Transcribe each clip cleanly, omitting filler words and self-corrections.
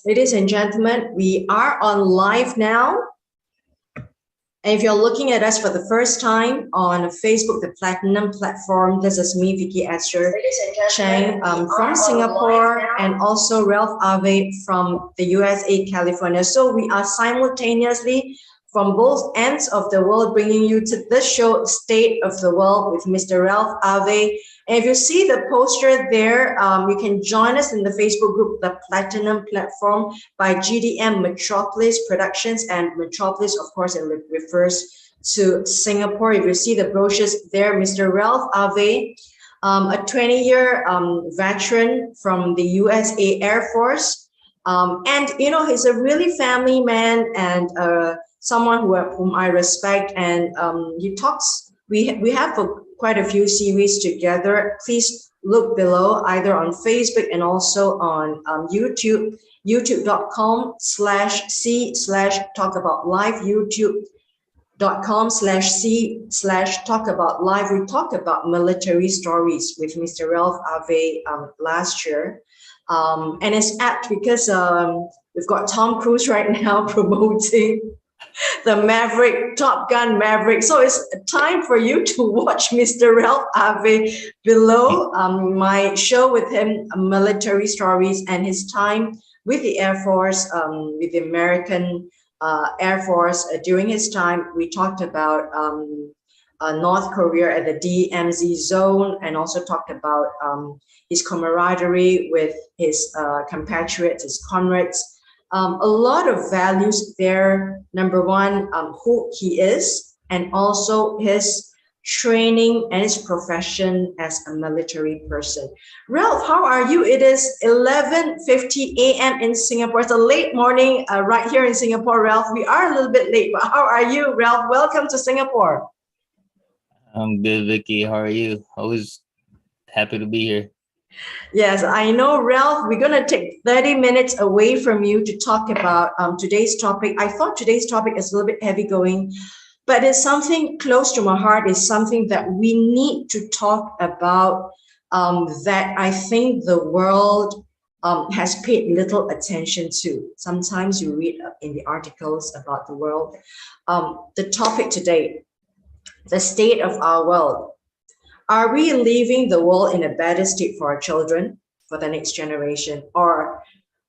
Ladies and gentlemen, we are on live now. And if you're looking at us for the first time on Facebook, the Platinum platform, this is me, Vicky Esther Chang from Singapore, and also Ralph Ave from the USA, California. So we are simultaneously from both ends of the world bringing you to this show, State of the World with Mr. Ralph Ave. And if you see the poster there, you can join us in the Facebook group, the Platinum Platform by GDM-Metropolis Productions. And Metropolis, of course, it refers to Singapore. If you see the brochures there, Mr. Ralph Ave, a 20-year veteran from the USA Air Force. And, you know, he's a really family man and someone whom I respect. And he talks, we have quite a few series together. Please look below, either on Facebook and also on YouTube, youtube.com/c/talkaboutlive, youtube.com/c/talkaboutlive. We talked about military stories with Mr. Ralph Ave last year. And it's apt because we've got Tom Cruise right now promoting the Maverick, Top Gun Maverick. So it's time for you to watch Mr. Ralph Ave below my show with him, military stories, and his time with the Air Force, with the American Air Force. During his time, we talked about North Korea at the DMZ zone, and also talked about his camaraderie with his compatriots, his comrades. A lot of values there. Number one, who he is, and also his training and his profession as a military person. Ralph, how are you? It is 11:50 a.m. in Singapore. It's a late morning right here in Singapore, Ralph. We are a little bit late, but how are you, Ralph? Welcome to Singapore. I'm good, Vicky. How are you? Always happy to be here. Yes, I know, Ralph. We're going to take 30 minutes away from you to talk about today's topic. I thought today's topic is a little bit heavy going, but it's something close to my heart. It's something that we need to talk about that I think the world has paid little attention to. Sometimes you read in the articles about the world. The topic today, the state of our world. Are we leaving the world in a better state for our children, for the next generation? Or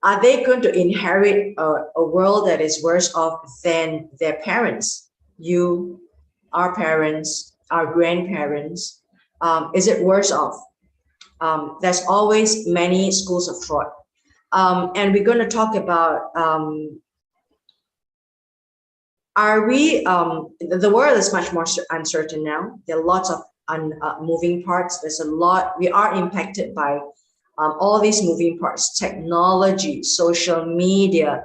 are they going to inherit a world that is worse off than their parents? You, our parents, our grandparents. Is it worse off? There's always many schools of thought. And we're going to talk about, are we, the world is much more uncertain now. There are lots of moving parts. There's a lot. We are impacted by all these moving parts: technology, social media,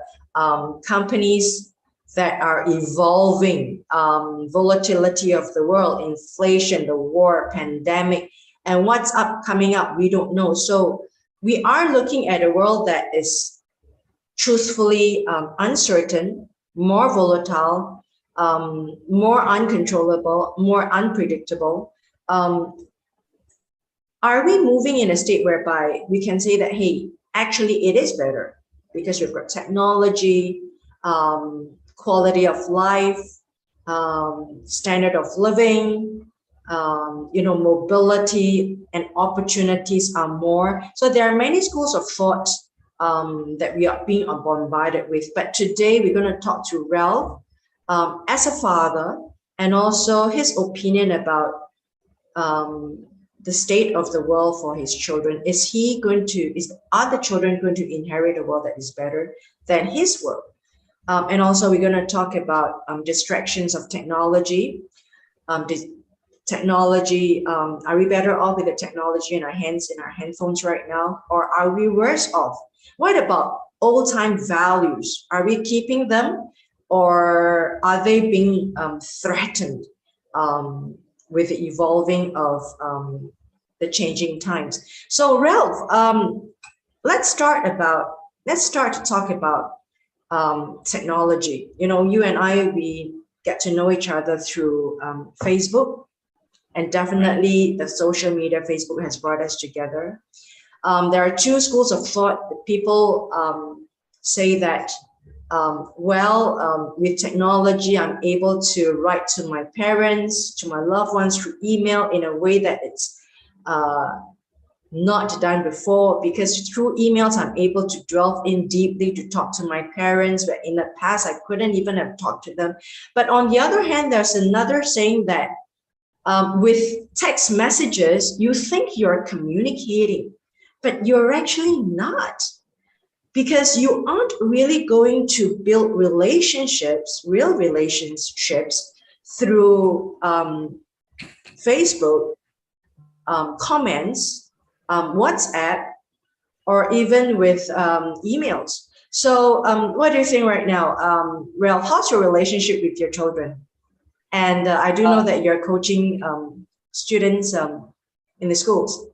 companies that are evolving, volatility of the world, inflation, the war, pandemic, and what's coming up, we don't know. So we are looking at a world that is truthfully uncertain, more volatile, more uncontrollable, more unpredictable. Are we moving in a state whereby we can say that, hey, actually it is better because we've got technology, quality of life, standard of living, mobility and opportunities are more. So there are many schools of thought that we are being bombarded with. But today we're going to talk to Ralph as a father, and also his opinion about the state of the world for his children. Are the children going to inherit a world that is better than his world? And also we're going to talk about distractions of technology. Are we better off with the technology in our hands, in our handphones right now? Or are we worse off? What about old-time values? Are we keeping them, or are they being threatened with the evolving of the changing times? So Ralph, let's start to talk about technology. You know, you and I, we get to know each other through Facebook, and definitely the social media, Facebook has brought us together. There are two schools of thought. People say that, with technology, I'm able to write to my parents, to my loved ones through email in a way that it's not done before, because through emails, I'm able to delve in deeply to talk to my parents, where in the past, I couldn't even have talked to them. But on the other hand, there's another saying that with text messages, you think you're communicating, but you're actually not, because you aren't really going to build relationships, real relationships, through Facebook comments, WhatsApp, or even with emails. So what do you think right now? Ralph, how's your relationship with your children? And I do know that you're coaching students in the schools.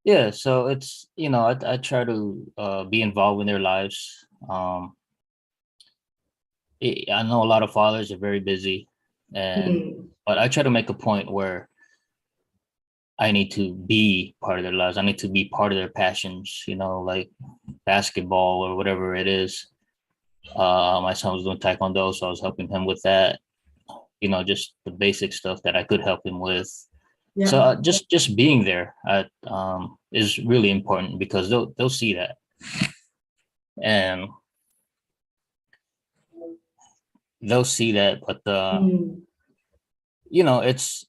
Yeah, so it's, I try to be involved in their lives. I know a lot of fathers are very busy, but I try to make a point where I need to be part of their lives. I need to be part of their passions, like basketball or whatever it is. My son was doing taekwondo, so I was helping him with that. Just the basic stuff that I could help him with. Yeah. So just being there is really important, because they'll see that, and they'll see that. But it's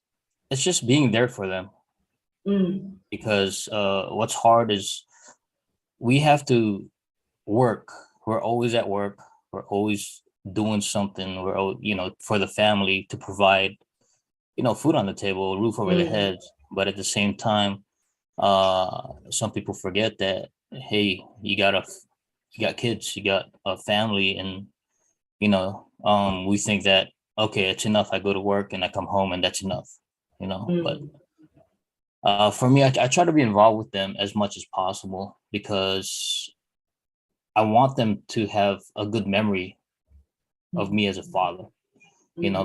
just being there for them, because what's hard is we have to work. We're always at work. We're always doing something. We're for the family, to provide food on the table, a roof over their heads. But at the same time, some people forget that, hey, you got kids, you got a family, and we think that, okay, it's enough. I go to work and I come home and that's enough, But for me, I try to be involved with them as much as possible, because I want them to have a good memory of me as a father.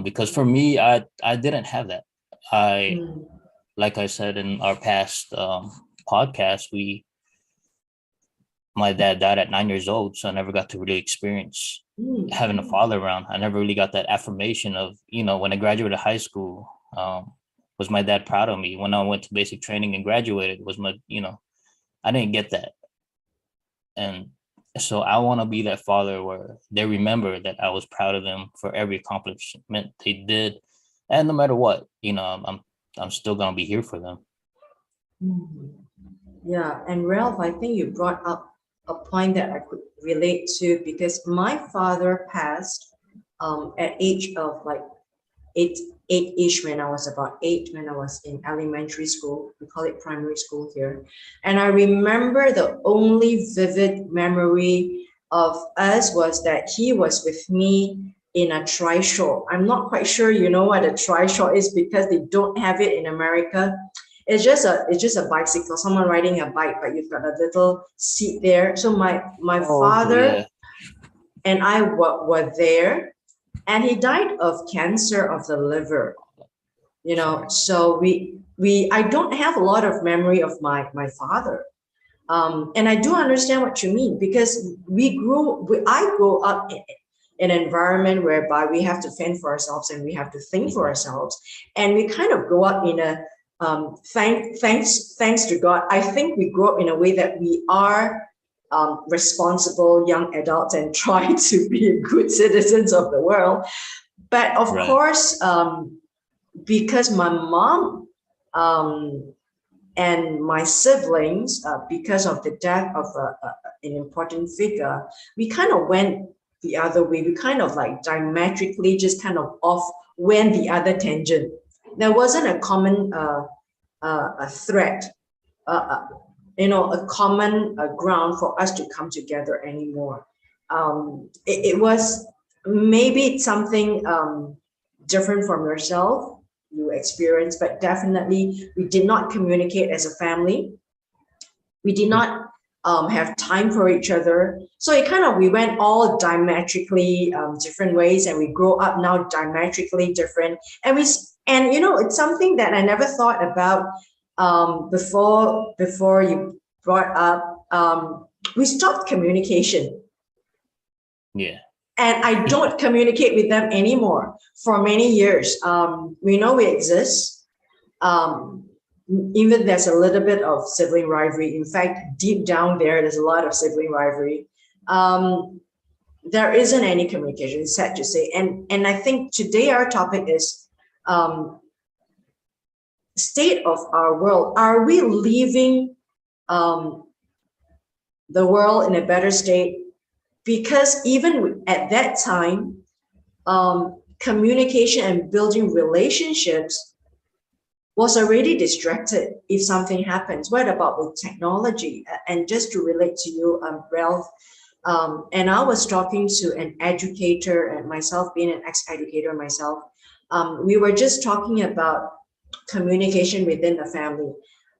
Because for me, I didn't have that. Like I said in our past podcast, my dad died at 9 years old, so I never got to really experience having a father around. I never really got that affirmation of, when I graduated high school, was my dad proud of me? When I went to basic training and graduated, was my, I didn't get that. And so I want to be that father where they remember that I was proud of them for every accomplishment they did. And no matter what, I'm still going to be here for them. Yeah. And Ralph, I think you brought up a point that I could relate to, because my father passed at age of like eight-ish, when I was about 8, when I was in elementary school. We call it primary school here. And I remember the only vivid memory of us was that he was with me in a trishaw. I'm not quite sure you know what a trishaw is, because they don't have it in America. It's just a bicycle, someone riding a bike, but you've got a little seat there. So my father and I were there, and he died of cancer of the liver. So I don't have a lot of memory of my father. And I do understand what you mean, because I grew up in an environment whereby we have to fend for ourselves and we have to think for ourselves. And we kind of grow up in a, thanks to God, I think we grow up in a way that we are responsible young adults and try to be good citizens of the world. But of course, because my mom and my siblings, because of the death of an important figure, we kind of went the other way. We kind of like diametrically just kind of went the other tangent. There wasn't a common threat, a common ground for us to come together anymore. It was maybe something different from yourself, you experience, but definitely we did not communicate as a family. We did not have time for each other. So we went all diametrically different ways, and we grow up now diametrically different. And it's something that I never thought about before you brought up. We stopped communication. Yeah. And I don't communicate with them anymore for many years. We know we exist. Even there's a little bit of sibling rivalry. In fact, deep down there's a lot of sibling rivalry. There isn't any communication, it's sad to say. And I think today our topic is state of our world. Are we leaving the world in a better state? Because even at that time, communication and building relationships was already distracted if something happens. What about with technology? And just to relate to you, Ralph, and I was talking to an educator, and myself being an ex-educator myself, we were just talking about communication within the family.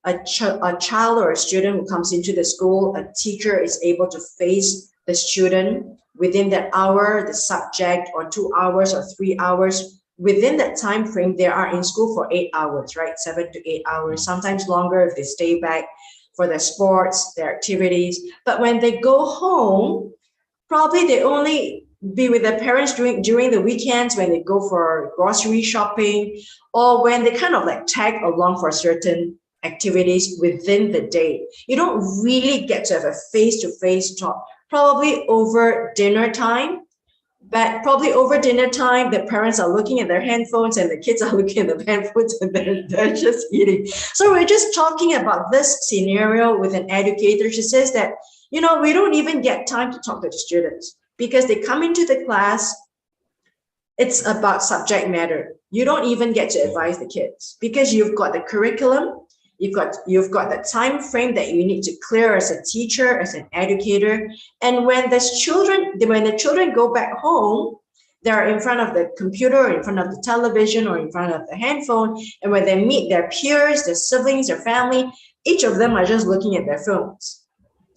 A child or a student who comes into the school, a teacher is able to face the student within that hour, the subject, or 2 hours or 3 hours. Within that time frame, they are in school for 8 hours, right? 7 to 8 hours, sometimes longer if they stay back for their sports, their activities. But when they go home, probably they only be with their parents during the weekends when they go for grocery shopping, or when they kind of like tag along for certain activities within the day. You don't really get to have a face-to-face talk, probably over dinner time. But probably over dinner time, the parents are looking at their handphones and the kids are looking at the handphones and they're just eating. So we're just talking about this scenario with an educator. She says that, we don't even get time to talk to the students because they come into the class. It's about subject matter. You don't even get to advise the kids because you've got the curriculum. You've got the time frame that you need to clear as a teacher, as an educator. And when the children go back home, they're in front of the computer, or in front of the television, or in front of the handphone. And when they meet their peers, their siblings, their family, each of them are just looking at their phones.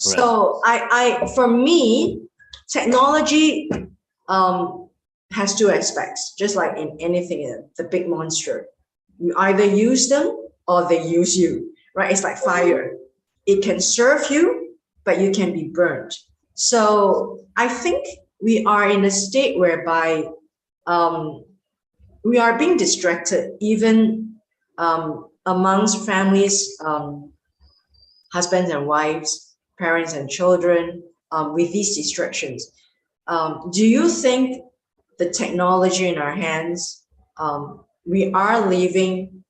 Right. So for me, technology has two aspects, just like in anything, the big monster. You either use them or they use you, right? It's like fire. It can serve you, but you can be burned. So I think we are in a state whereby we are being distracted, even amongst families, husbands and wives, parents and children, with these distractions. Do you think the technology in our hands, we are leaving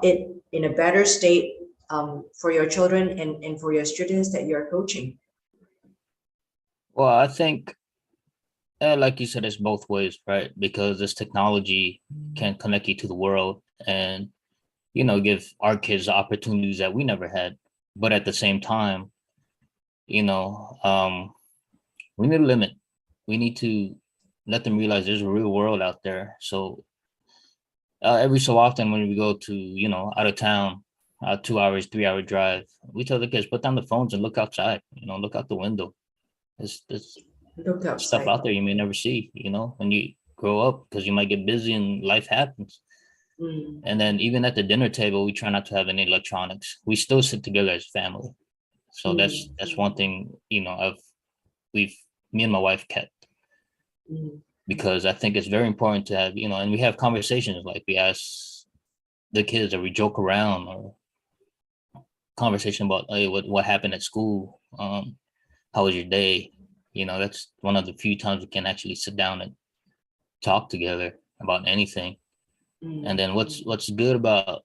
it in a better state for your children and for your students that you're coaching? Well, I think, like you said, it's both ways, right? Because this technology can connect you to the world and, give our kids opportunities that we never had. But at the same time, we need a limit. We need to let them realize there's a real world out there. So every so often when we go to, out of town, 2 hours, 3 hour drive, we tell the kids, put down the phones and look outside, look out the window. There's stuff out there you may never see, when you grow up, because you might get busy and life happens. And then even at the dinner table, we try not to have any electronics. We still sit together as family. So that's one thing, me and my wife kept. Because I think it's very important to have, and we have conversations, like we ask the kids, or we joke around, or conversation about, hey, what happened at school? How was your day? That's one of the few times we can actually sit down and talk together about anything. And then what's good about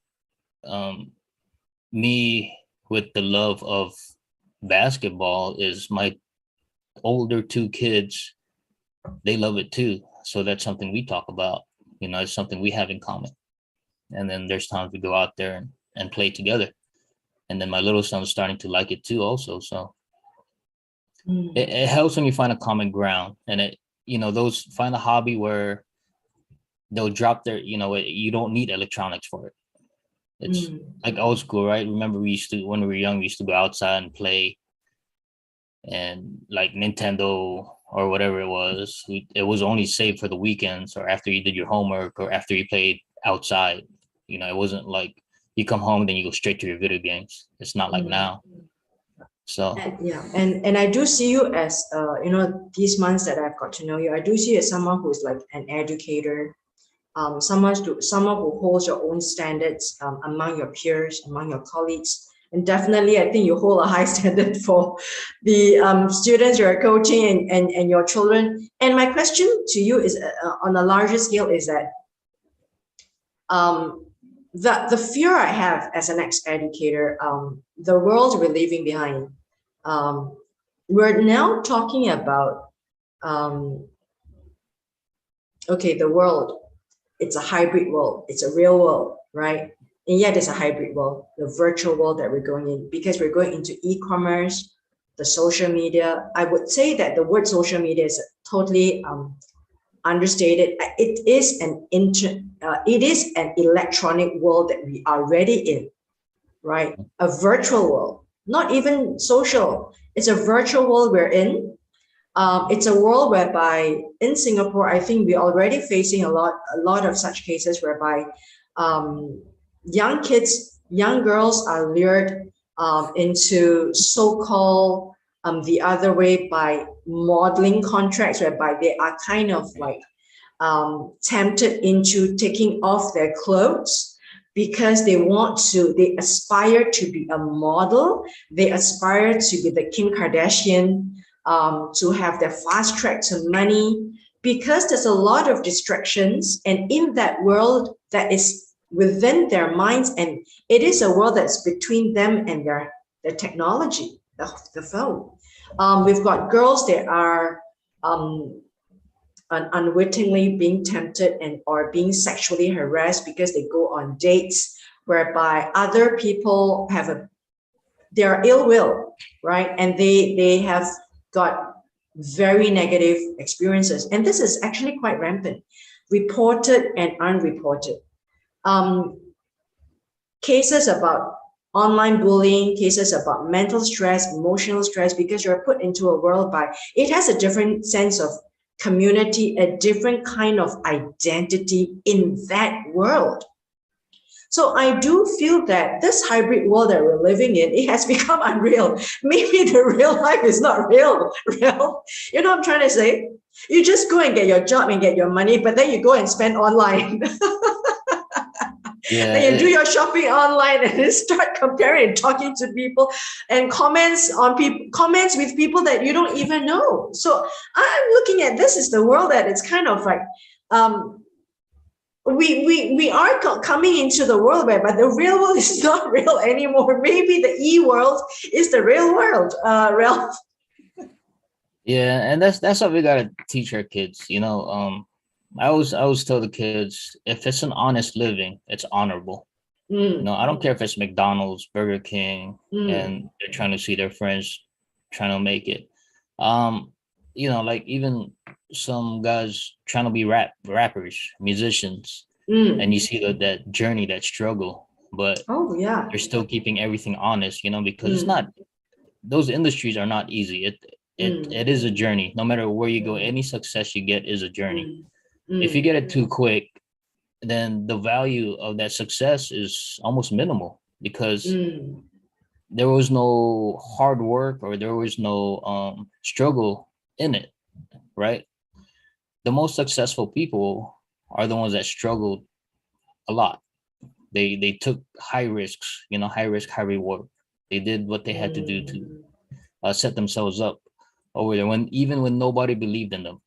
me with the love of basketball is my older two kids, they love it too. So that's something we talk about, it's something we have in common. And then there's times we go out there and play together. And then my little son's starting to like it too also. So it helps when you find a common ground, and those find a hobby where they'll drop their, you don't need electronics for it. It's like old school, right? Remember when we were young, we used to go outside and play, and like Nintendo or whatever it was, it was only saved for the weekends or after you did your homework or after you played outside. It wasn't like you come home, then you go straight to your video games. It's not like now. So Yeah, and I do see you as these months that I've got to know you, I do see you as someone who's like an educator, someone who holds your own standards among your peers, among your colleagues, and definitely I think you hold a high standard for the students you're coaching and your children. And my question to you is, on a larger scale, is that the fear I have as an ex-educator, the world we're leaving behind. We're now talking about okay, the world. It's a hybrid world. It's a real world, right? And yet it's a hybrid world, the virtual world that we're going in, because we're going into e-commerce, the social media. I would say that the word social media is totally understated. It is an electronic world that we are already in, right? A virtual world, not even social. It's a virtual world we're in. It's a world whereby in Singapore, I think we're already facing a lot of such cases whereby young kids, young girls are lured into so-called the other way by modeling contracts, whereby they are kind of like tempted into taking off their clothes because they aspire to be a model, they aspire to be the Kim Kardashian, to have their fast track to money, because there's a lot of distractions, and in that world that is within their minds, and it is a world that's between them and their technology, the phone. We've got girls that are unwittingly being tempted and or being sexually harassed because they go on dates whereby other people their ill will, right? And they have got very negative experiences. And this is actually quite rampant, reported and unreported. Cases about online bullying, cases about mental stress, emotional stress, because you're put into a world by, it has a different sense of community, a different kind of identity in that world. So I do feel that this hybrid world that we're living in, it has become unreal. Maybe the real life is not real. You know what I'm trying to say? You just go and get your job and get your money, but then you go and spend online. yeah, Then you do your shopping online and then start comparing and talking to people and comments with people that you don't even know. So I'm looking at this as the world that it's kind of like we are coming into the world where, but the real world is not real anymore. Maybe the e-world is the real world, Ralph. yeah, and that's what we gotta teach our kids. I always tell the kids, if it's an honest living, it's honorable. I don't care if it's McDonald's, Burger King, and they're trying to see their friends trying to make it. Like even some guys trying to be rappers, musicians, and you see that journey, that struggle, but they're still keeping everything honest, because it's not, those industries are not easy. It is a journey. No matter where you go, any success you get is a journey. If you get it too quick, then the value of that success is almost minimal, because there was no hard work or there was no struggle in it, right? The most successful people are the ones that struggled a lot. They took high risks, high risk, high reward. They did what they had to do to set themselves up over there, even when nobody believed in them.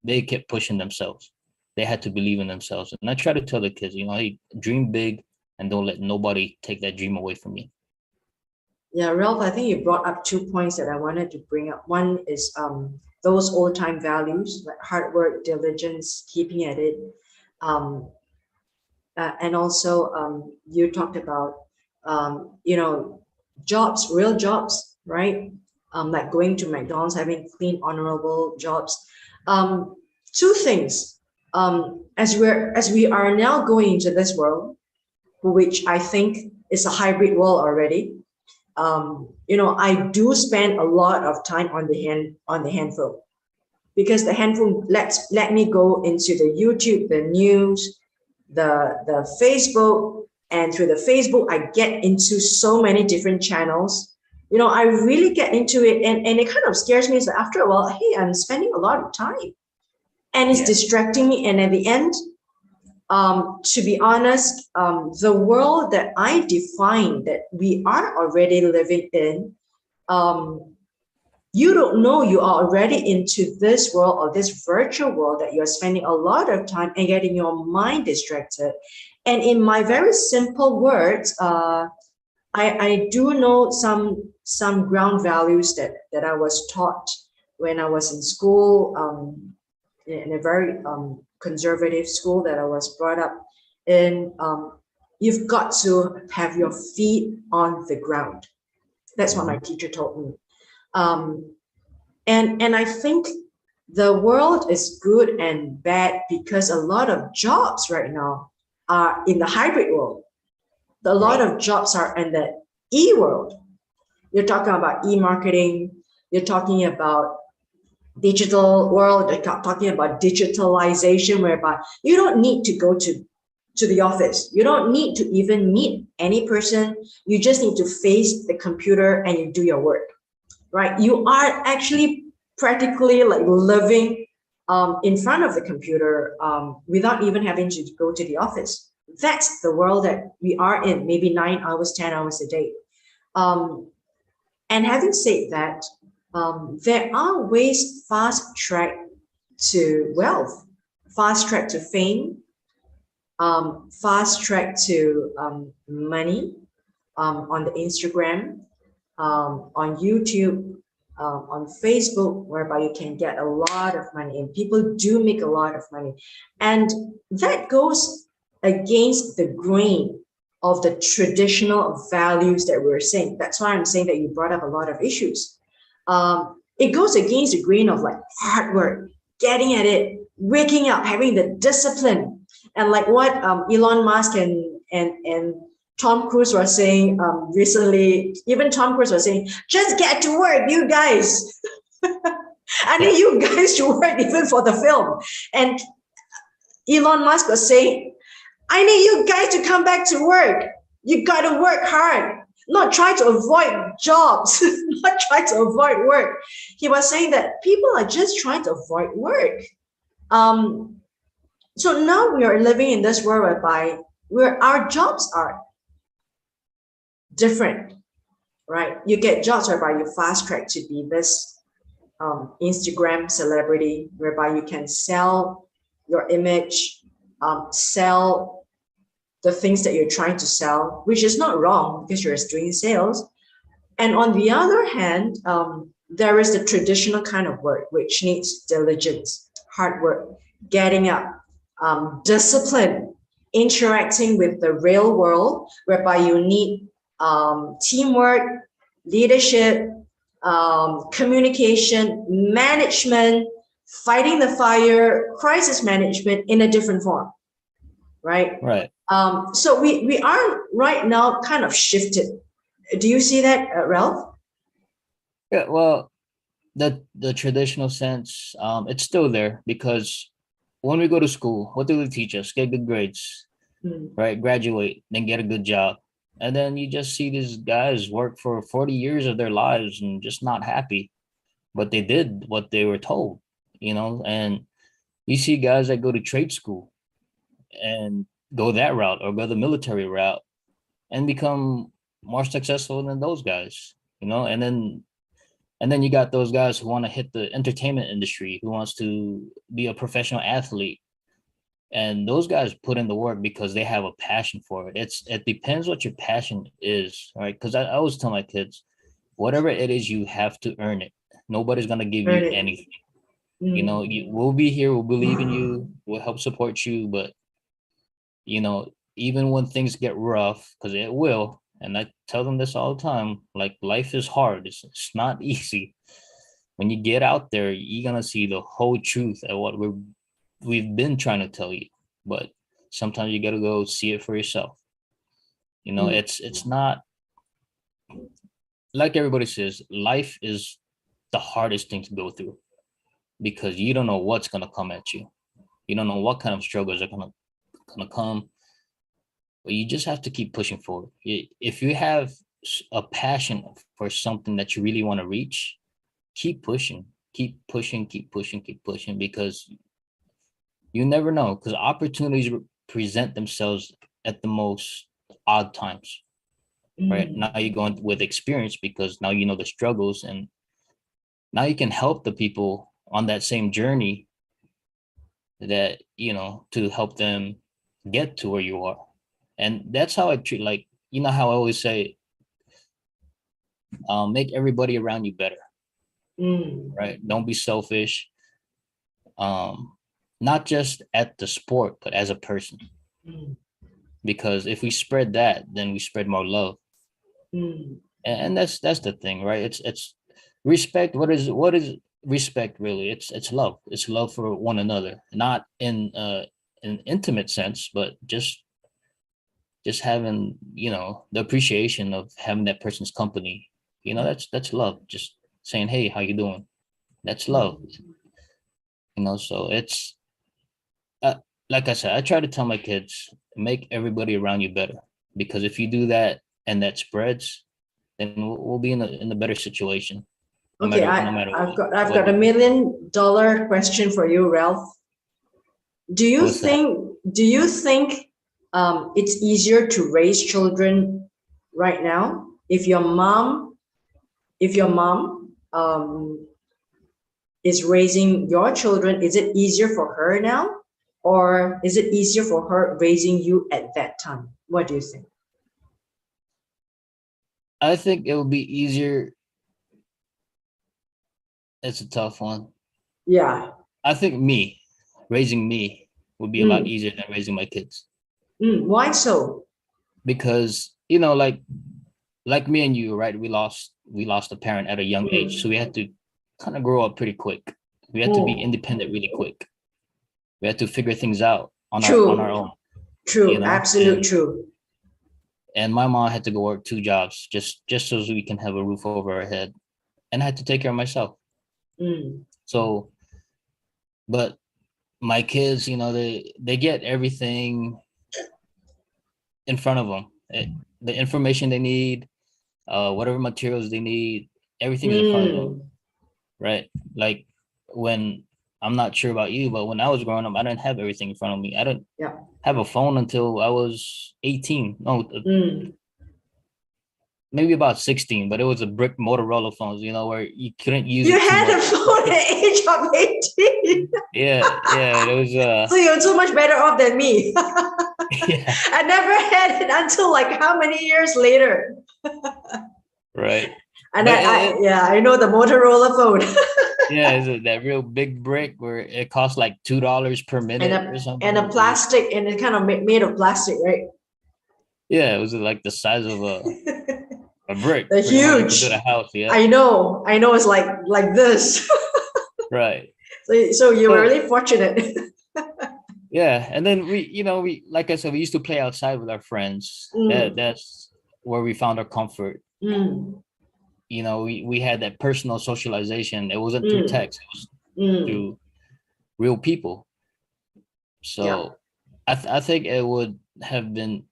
They kept pushing themselves. They had to believe in themselves. And I try to tell the kids, hey, dream big and don't let nobody take that dream away from you. Yeah, Ralph, I think you brought up 2 points that I wanted to bring up. One is those old-time values, like hard work, diligence, keeping at it. And also you talked about, jobs, real jobs, right? Like going to McDonald's, having clean, honorable jobs. 2 things. As we are now going into this world, which I think is a hybrid world already. I do spend a lot of time on the handphone, because the handphone let me go into the YouTube, the news, the Facebook, and through the Facebook I get into so many different channels I really get into it, and it kind of scares me. So after a while, hey, I'm spending a lot of time and it's distracting me. And at the end, to be honest, the world that I define that we are already living in, you don't know you are already into this world or this virtual world that you're spending a lot of time and getting your mind distracted. And in my very simple words, I do know some ground values that I was taught when I was in school, in a very conservative school that I was brought up in. You've got to have your feet on the ground. That's what my teacher told me. And I think the world is good and bad because a lot of jobs right now are in the hybrid world. A lot of jobs are in the e-world. You're talking about e-marketing. You're talking about digital world. You're talking about digitalization, whereby you don't need to go to the office. You don't need to even meet any person. You just need to face the computer and you do your work, right? You are actually practically like living in front of the computer without even having to go to the office. That's the world that we are in, maybe 9 hours, 10 hours a day. And having said that, there are ways fast track to wealth, fast track to fame, fast track to money on the Instagram, on YouTube, on Facebook, whereby you can get a lot of money, and people do make a lot of money. And that goes against the grain of the traditional values that we're saying. That's why I'm saying that you brought up a lot of issues. It goes against the grain of like hard work, getting at it, waking up, having the discipline, and like what Elon Musk and Tom Cruise were saying recently. Even Tom Cruise was saying, "Just get to work, you guys." I need you guys to work even for the film. And Elon Musk was saying, I need you guys to come back to work. You got to work hard, not try to avoid jobs, not try to avoid work. He was saying that people are just trying to avoid work. So now we are living in this world whereby our jobs are different, right? You get jobs whereby you fast track to be this Instagram celebrity, whereby you can sell your image, sell the things that you're trying to sell, which is not wrong because you're doing sales. And on the other hand, there is the traditional kind of work, which needs diligence, hard work, getting up, discipline, interacting with the real world, whereby you need teamwork, leadership, communication, management, fighting the fire, crisis management in a different form, right? Right. So we are right now kind of shifted. Do you see that, Ralph? Yeah, well, the traditional sense, it's still there because when we go to school, what do they teach us? Get good grades, right? Graduate, then get a good job. And then you just see these guys work for 40 years of their lives and just not happy, but they did what they were told, and you see guys that go to trade school and go that route or go the military route and become more successful than those guys, and then you got those guys who want to hit the entertainment industry, who wants to be a professional athlete. And those guys put in the work because they have a passion for it. It depends what your passion is, right? Because I always tell my kids, whatever it is, you have to earn it. Nobody's gonna give you anything. We'll be here, we'll believe in you, we'll help support you, but even when things get rough, because it will, and I tell them this all the time, like life is hard. It's not easy. When you get out there, you're gonna see the whole truth of what we've been trying to tell you. But sometimes you gotta go see it for yourself. It's not like everybody says, life is the hardest thing to go through because you don't know what's gonna come at you. You don't know what kind of struggles are gonna come. But you just have to keep pushing forward. If you have a passion for something that you really want to reach, keep pushing, because you never know, because opportunities present themselves at the most odd times, right? Now you're going with experience because now you know the struggles, and now you can help the people on that same journey that, to help them get to where you are. And that's how I treat, like, how I always say, make everybody around you better, right? Don't be selfish, not just at the sport, but as a person. Because if we spread that, then we spread more love. And that's the thing, right? It's respect. What is respect really? It's love. It's love for one another, not in an intimate sense, but just having, the appreciation of having that person's company. That's love. Just saying, hey, how you doing? That's love. So it's like I said, I try to tell my kids, make everybody around you better, because if you do that and that spreads, then we'll be in a better situation. Okay, I've got $1 million question for you, Ralph. Do you think it's easier to raise children right now? If your mom is raising your children, is it easier for her now, or is it easier for her raising you at that time? What do you think? I think it would be easier. It's a tough one. Yeah. I think raising me would be a lot easier than raising my kids. Why so? Because, like me and you, right? We lost a parent at a young age. So we had to kind of grow up pretty quick. We had to be independent really quick. We had to figure things out on our own. True, absolute true. And my mom had to go work 2 jobs just so we can have a roof over our head. And I had to take care of myself. So, but my kids, they get everything in front of them. The information they need, whatever materials they need, everything is in front of them. Right? Like, when, I'm not sure about you, but when I was growing up, I didn't have everything in front of me. I didn't have a phone until I was 18. No, maybe about 16, but it was a brick Motorola phones, where you couldn't use it too much. You had a phone at the age of 18. Yeah, it was. So you're so much better off than me. Yeah. I never had it until like how many years later? Right. And I know the Motorola phone. Yeah, is that real big brick where it costs like $2 per minute or something? And a plastic, and it's kind of made of plastic, right? Yeah, it was like the size of a brick. They're huge. To the house, yeah. I know. It's like this. Right. So you were really fortunate. Yeah, and then we like I said, we used to play outside with our friends. That's where we found our comfort. We had that personal socialization. It wasn't through text. It was through real people. So I think it would have been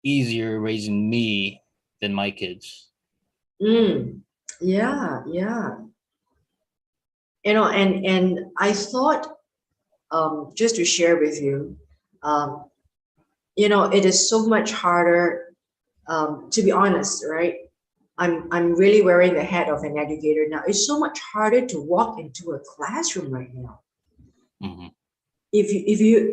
easier raising me than my kids. Yeah. And I thought, just to share with you, it is so much harder, to be honest, right? I'm really wearing the hat of an educator now. It's so much harder to walk into a classroom right now. If you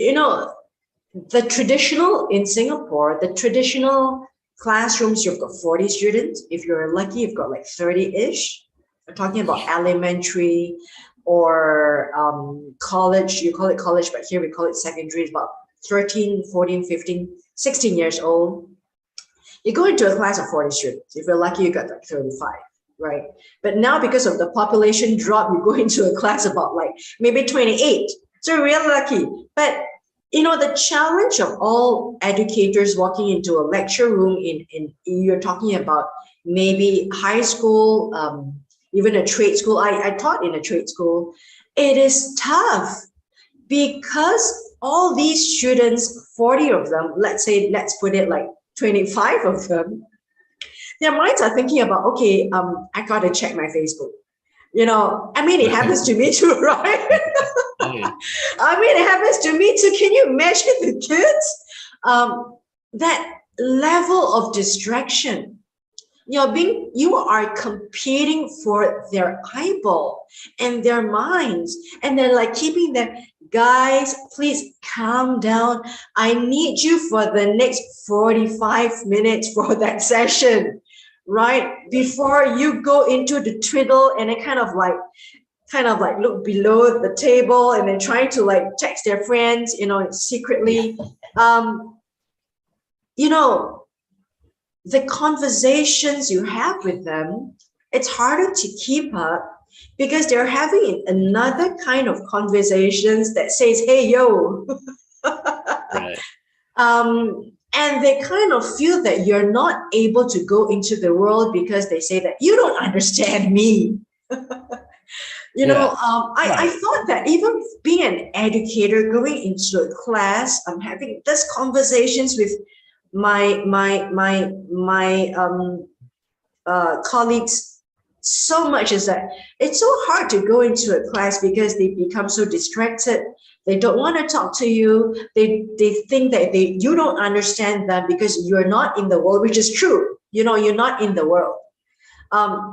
the traditional in Singapore, the traditional classrooms, you've got 40 students. If you're lucky, you've got like 30-ish. We're talking about elementary or college. You call it college, but here we call it secondary. It's about 13, 14, 15, 16 years old. You go into a class of 40 students. If you're lucky, you got like 35, right? But now because of the population drop, you go into a class about like maybe 28. So you're really lucky. But the challenge of all educators walking into a lecture room in you're talking about maybe high school, even a trade school. I taught in a trade school. It is tough because all these students, 40 of them, let's put it like 25 of them, their minds are thinking about, okay, I gotta check my Facebook. I mean, it happens to me too, right? Oh, yeah. I mean, it happens to me too. Can you imagine the kids? That level of distraction. You are competing for their eyeball and their minds, and then like keeping them, guys, please calm down. I need you for the next 45 minutes for that session, right? Before you go into the twiddle and then kind of like look below the table and then trying to like text their friends, secretly. You know, the conversations you have with them, it's harder to keep up because they're having another kind of conversations that says, hey, yo. Right. And they kind of feel that you're not able to go into the world because they say that you don't understand me. Yeah. I Right. thought that even being an educator, going into a class, I'm having these conversations with my colleagues so much is that it's so hard to go into a class because they become so distracted. They don't want to talk to you. They think that you don't understand them because you're not in the world, which is true. You're not in the world.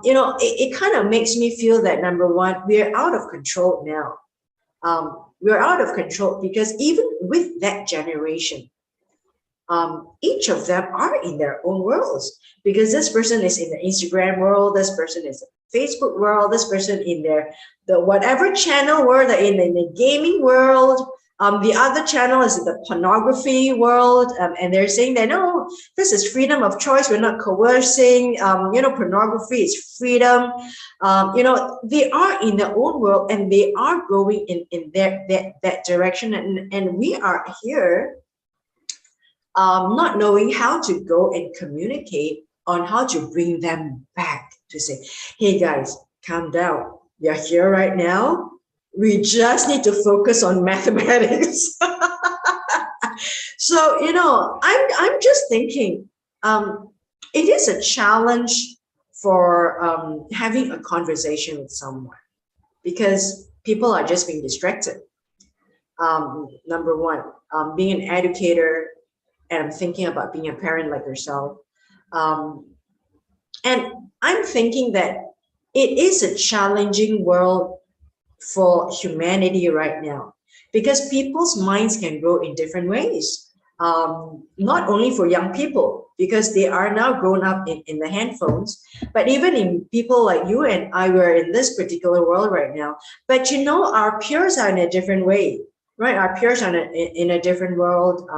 It kind of makes me feel that number one, we're out of control now. We're out of control because even with that generation, each of them are in their own worlds because this person is in the Instagram world, this person is in the Facebook world, this person in the whatever channel world, in the gaming world. The other channel is in the pornography world, and they're saying that no, this is freedom of choice. We're not coercing. Pornography is freedom. They are in their own world and they are going in that direction, and we are here not knowing how to go and communicate on how to bring them back to say, hey guys, calm down. You're here right now. We just need to focus on mathematics. So, I'm just thinking, it is a challenge for having a conversation with someone because people are just being distracted. Number one, being an educator, and I'm thinking about being a parent like yourself. And I'm thinking that it is a challenging world for humanity right now because people's minds can grow in different ways. Not only for young people, because they are now grown up in the handphones, but even in people like you and I, we're in this particular world right now. But our peers are in a different way, right? Our peers are in a different world.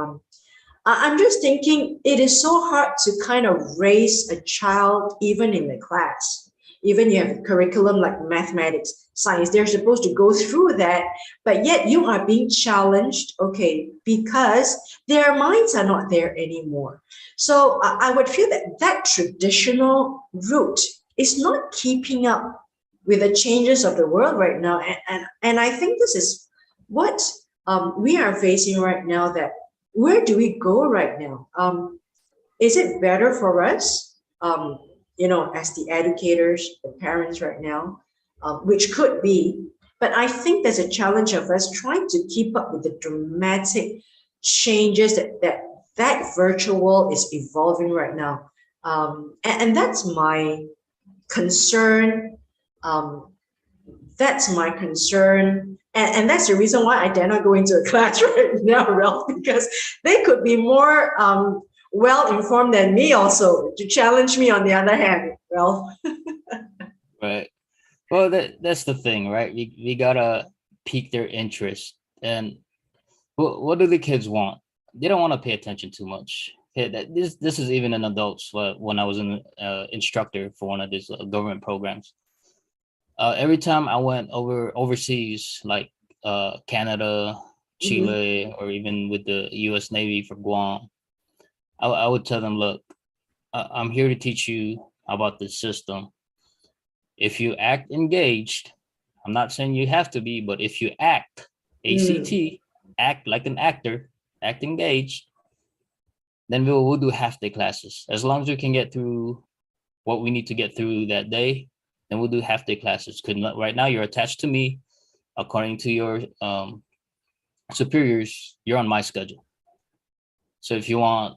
I'm just thinking it is so hard to kind of raise a child even in the class. Even you have a curriculum like mathematics, science, they're supposed to go through that, but yet you are being challenged, okay, because their minds are not there anymore. So I would feel that traditional route is not keeping up with the changes of the world right now. And I think this is what we are facing right now, that where do we go right now? Is it better for us, as the educators, the parents right now, which could be, but I think there's a challenge of us trying to keep up with the dramatic changes that virtual is evolving right now. And that's my concern. That's my concern. And that's the reason why I dare not go into a class right now, Ralph, because they could be more well informed than me also to challenge me on the other hand, Ralph. Right. Well, that's the thing, right? We gotta pique their interest. And what do the kids want? They don't want to pay attention too much. Okay, this is even in adults. When I was an instructor for one of these government programs, every time I went overseas, like Canada, Chile, or even with the U.S. Navy for Guam, I would tell them, look, I'm here to teach you about the system. If you act engaged, I'm not saying you have to be, but if you act, ACT, act like an actor, act engaged, then we'll do half day classes. As long as you can get through what we need to get through that day, then we'll do half-day classes. Because right now you're attached to me. According to your superiors, you're on my schedule. So if you want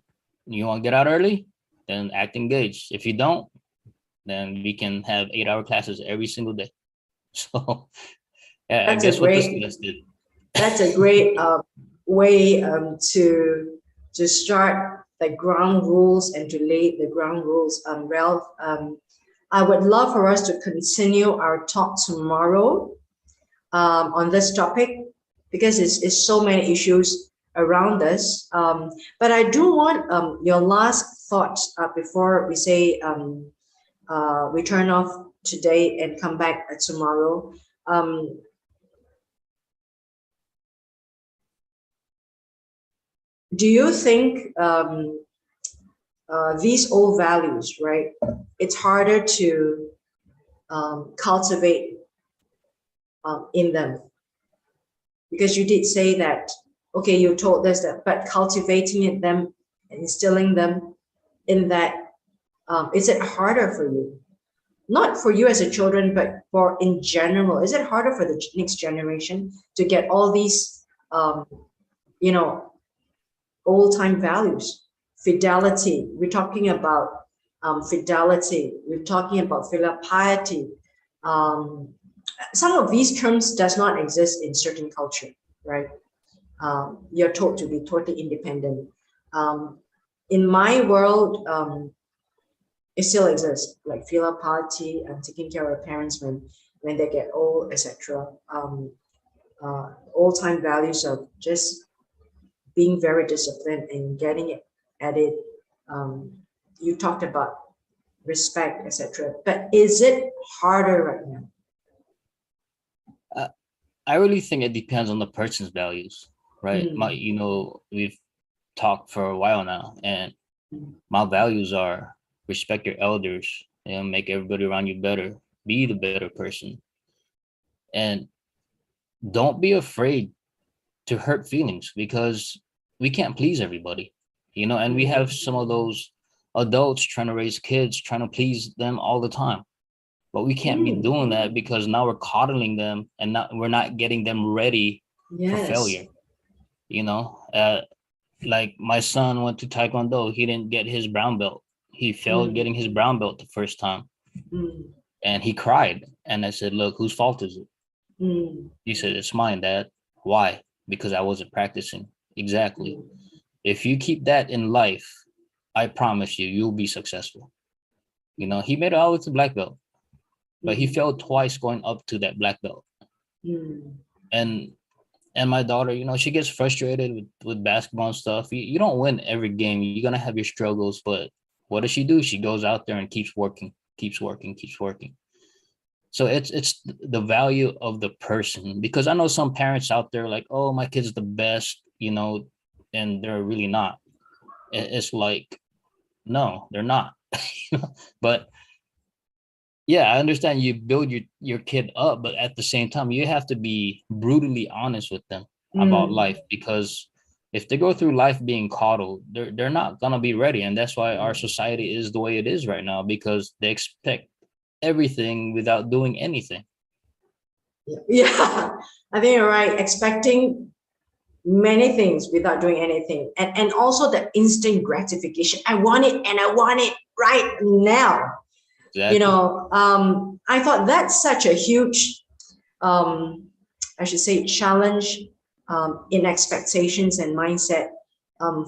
to get out early, then act engaged. If you don't, then we can have 8-hour classes every single day. So yeah, I guess what the students did. That's a great way to start the ground rules and to lay the ground rules. Ralph, I would love for us to continue our talk tomorrow on this topic, because it's so many issues around us. But I do want your last thoughts before we say we turn off today and come back tomorrow. Do you think these old values, right, it's harder to cultivate in them? Because you did say that, okay, you told us that, but cultivating in them, instilling them in that, is it harder for you? Not for you as a children, but for in general, is it harder for the next generation to get all these, old-time values? Fidelity, we're talking about fidelity, we're talking about filial piety. Some of these terms does not exist in certain culture, right? You're taught to be totally independent. In my world, it still exists, like filial piety and taking care of our parents when they get old, etc. Old-time values of just being very disciplined and getting it at it. You talked about respect, etc. But is it harder right now? I really think it depends on the person's values, right? We've talked for a while now, and my values are respect your elders and make everybody around you better, be the better person, and don't be afraid to hurt feelings, because we can't please everybody, and we have some of those adults trying to raise kids, trying to please them all the time. But we can't be doing that, because now we're coddling them and we're not getting them ready for failure. Like my son went to Taekwondo. He didn't get his brown belt. He failed getting his brown belt the first time. And he cried. And I said, look, whose fault is it? He said, it's mine, Dad. Why? Because I wasn't practicing. Exactly. If you keep that in life, I promise you, you'll be successful. He made it out with the black belt, but he failed twice going up to that black belt. And my daughter, she gets frustrated with basketball and stuff. You don't win every game. You're going to have your struggles, but what does she do? She goes out there and keeps working. So it's the value of the person, because I know some parents out there like, oh, my kid's the best, and they're really not. It's like, no, they're not. But yeah, I understand you build your kid up, but at the same time, you have to be brutally honest with them about life, because if they go through life being coddled, they're not gonna be ready. And that's why our society is the way it is right now, because they expect everything without doing anything. Yeah, I think you're right. Expecting many things without doing anything. And also the instant gratification. I want it and I want it right now. Exactly. I thought that's such a huge, I should say, challenge in expectations and mindset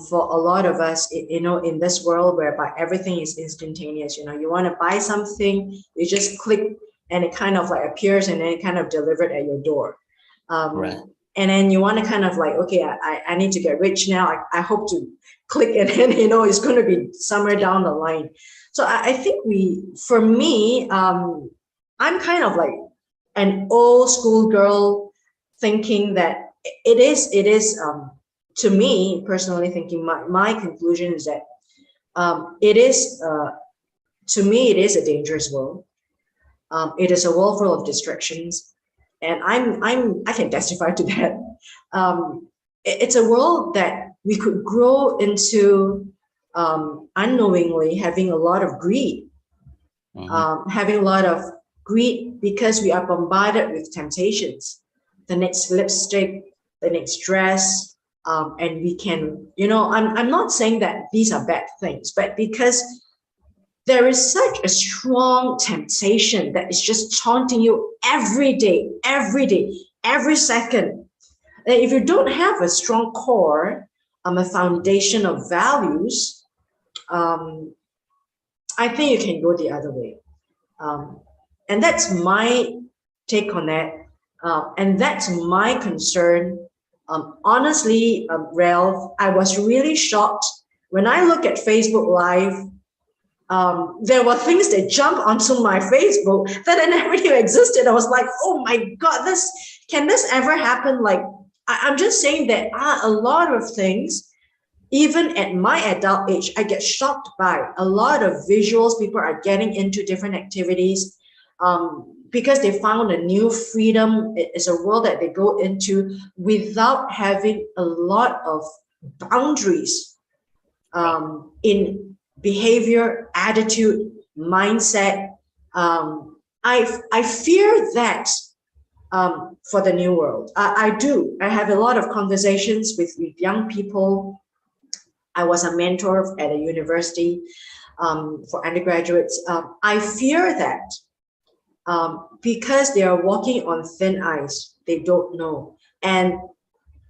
for a lot of us, in this world whereby everything is instantaneous. You want to buy something, you just click and it kind of like appears and then it kind of delivered at your door. Right. And then you want to kind of like, okay, I need to get rich now. I hope to click and then, it's going to be somewhere down the line. So I think for me, I'm kind of like an old school girl thinking that it is to me personally thinking my conclusion is that it is to me it is a dangerous world. It is a world full of distractions, and I can testify to that. It's a world that we could grow into unknowingly having a lot of greed, having a lot of greed because we are bombarded with temptations. The next lipstick, the next dress, and we can, I'm not saying that these are bad things, but because there is such a strong temptation that is just taunting you every day, every second. And if you don't have a strong core, a foundation of values, I think you can go the other way. And that's my take on that. And that's my concern. Honestly, Ralph, I was really shocked when I look at Facebook Live. There were things that jumped onto my Facebook that I never knew existed. I was like, oh my God, can this ever happen? Like, I'm just saying that a lot of things, even at my adult age, I get shocked by a lot of visuals. People are getting into different activities because they found a new freedom. It's a world that they go into without having a lot of boundaries in behavior, attitude, mindset. I fear that for the new world. I do. I have a lot of conversations with young people. I was a mentor at a university for undergraduates. I fear that because they are walking on thin ice, they don't know. And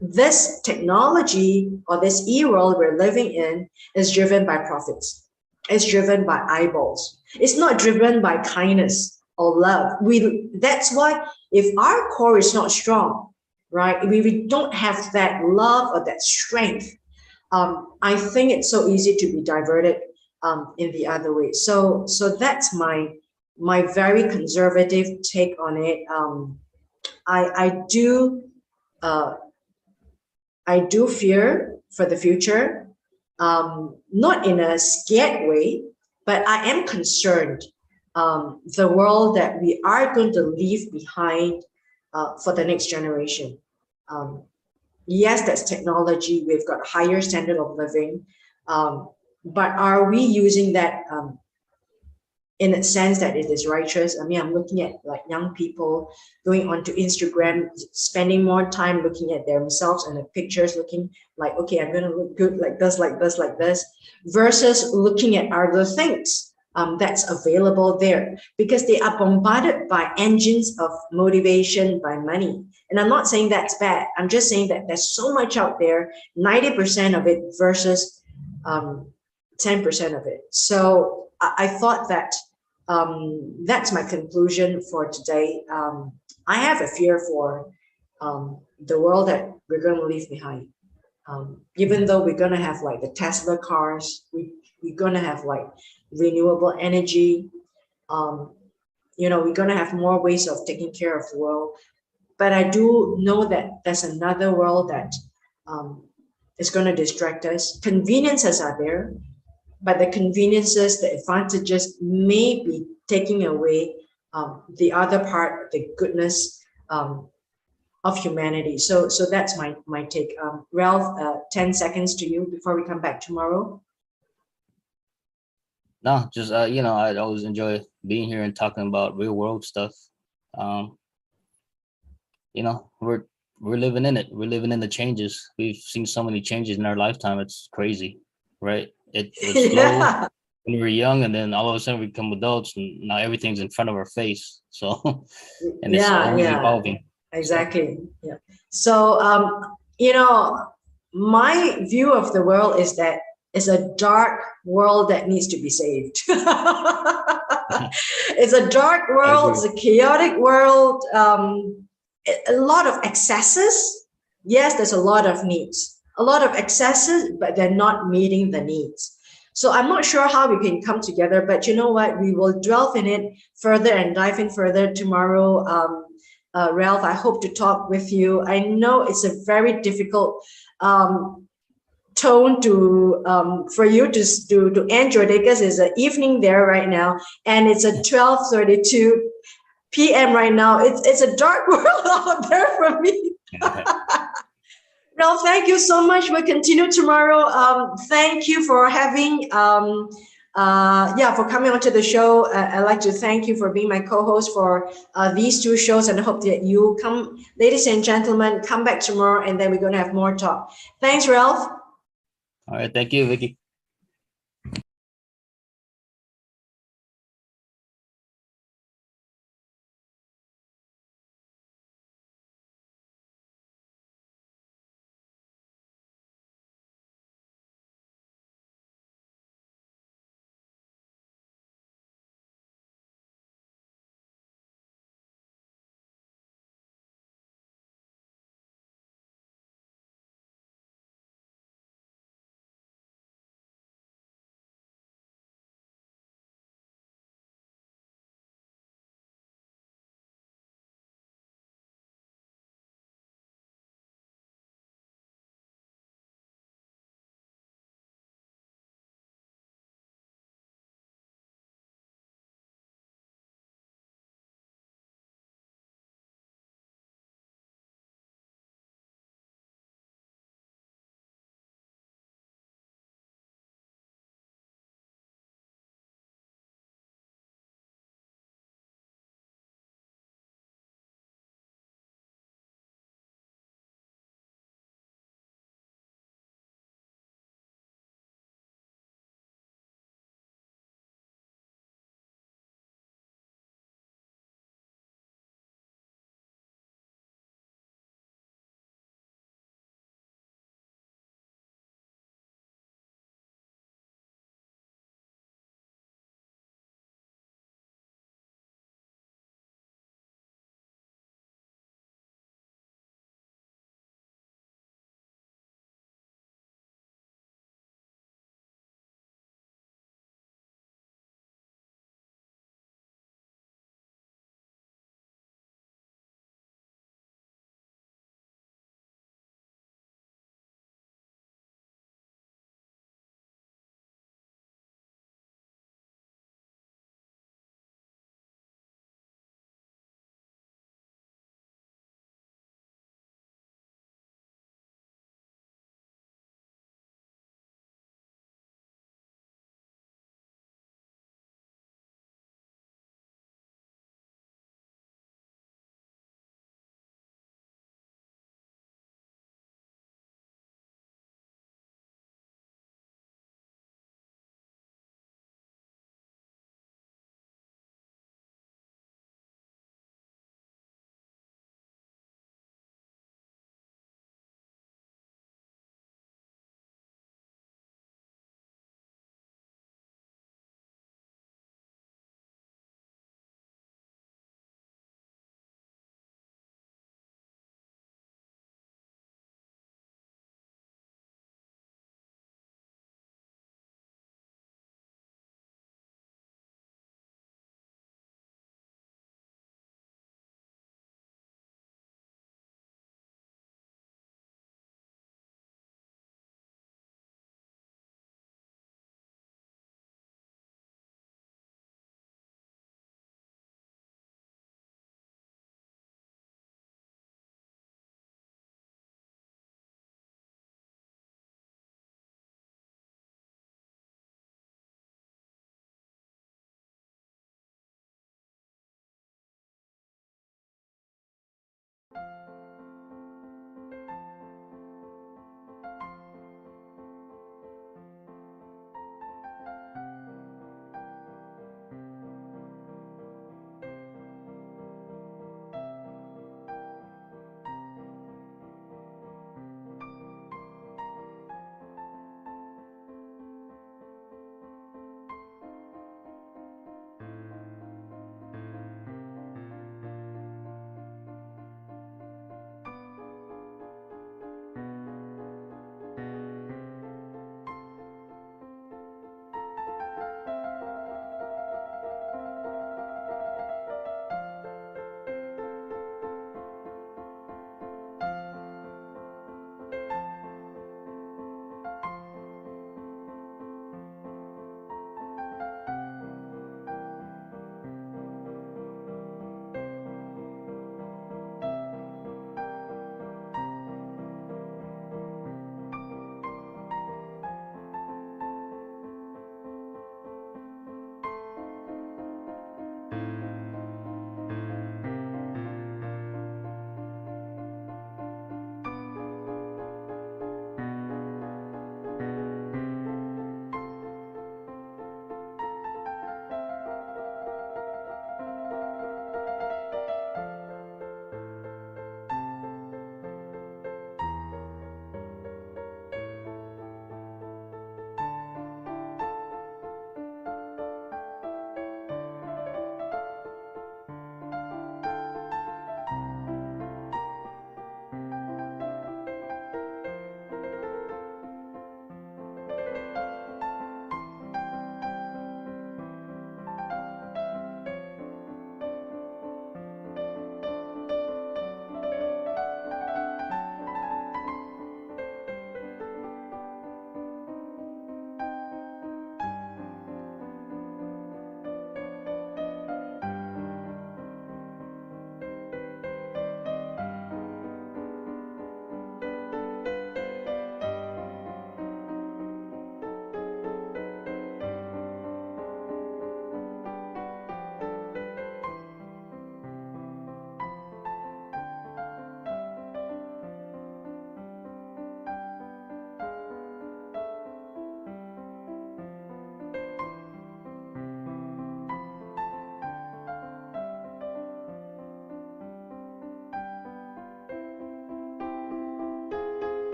this technology or this e-world we're living in is driven by profits. It's driven by eyeballs. It's not driven by kindness or love. That's why if our core is not strong, right? We don't have that love or that strength. I think it's so easy to be diverted in the other way. So that's my very conservative take on it. I do fear for the future, not in a scared way, but I am concerned the world that we are going to leave behind for the next generation. Yes, that's technology. We've got a higher standard of living, but are we using that in a sense that it is righteous? I mean, I'm looking at like young people going onto Instagram, spending more time looking at themselves and the pictures, looking like, okay, I'm going to look good like this, like this, like this, versus looking at other things that's available there, because they are bombarded by engines of motivation, by money. And I'm not saying that's bad. I'm just saying that there's so much out there, 90% of it versus 10% of it. So I thought that that's my conclusion for today. I have a fear for the world that we're going to leave behind. Even though we're going to have like the Tesla cars, we're going to have like renewable energy. We're going to have more ways of taking care of the world. But I do know that there's another world that is going to distract us. Conveniences are there, but the conveniences, the advantages may be taking away the other part, the goodness of humanity. So that's my take. Ralph, 10 seconds to you before we come back tomorrow. No, just I always enjoy being here and talking about real world stuff. We're living in it. We're living in the changes. We've seen so many changes in our lifetime. It's crazy, right? It was slow when we were young, and then all of a sudden we become adults, and now everything's in front of our face. So, and it's always evolving. Exactly. Yeah. So, my view of the world is that it's a dark world that needs to be saved. It's a dark world. It's a chaotic world. A lot of excesses. Yes, there's a lot of needs. A lot of excesses, but they're not meeting the needs. So I'm not sure how we can come together, but you know what? We will delve in it further and dive in further tomorrow. Ralph, I hope to talk with you. I know it's a very difficult tone for you to end your day, because it's an evening there right now, and it's at 12:32 p.m. right now. It's a dark world out there for me. Ralph, thank you so much. We'll continue tomorrow. Thank you for having yeah, for coming onto the show. I'd like to thank you for being my co-host for these two shows, and I hope that you come, ladies and gentlemen, come back tomorrow, and then we're going to have more talk. Thanks, Ralph. All right. Thank you, Vicky.